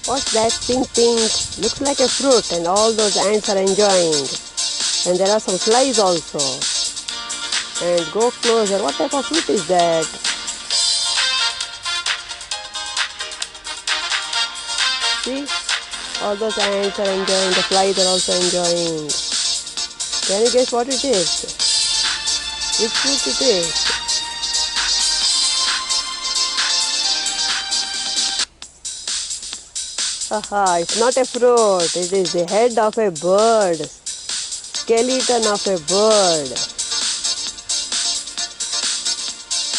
What's that pink? Looks like a fruit, and all those ants are enjoying. And there are some flies also. And go closer. What type of fruit is that? See? All those ants are enjoying. The flies are also enjoying. Can you guess what it is? Which fruit it is? Haha, it's not a fruit. It is the head of a bird. Skeleton of a bird.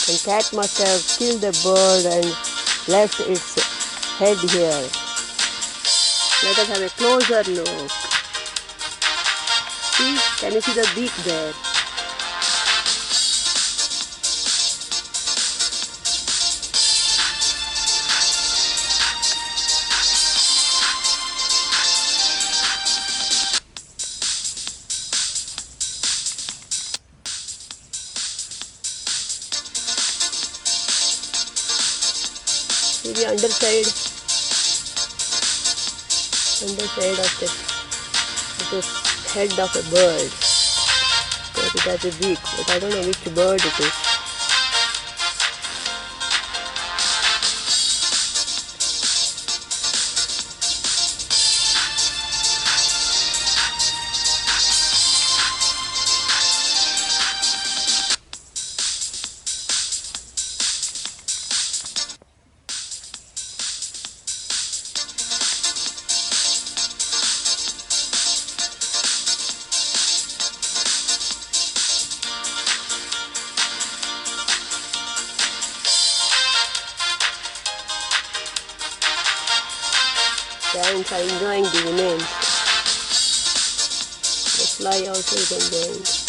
And cat must have killed the bird and left its head here. Let us have a closer look. See? Can you see the beak there? See the underside of the head of a bird. Because it has a beak, but I don't know which bird it is. The ants are enjoying the remains. The fly also is enjoying.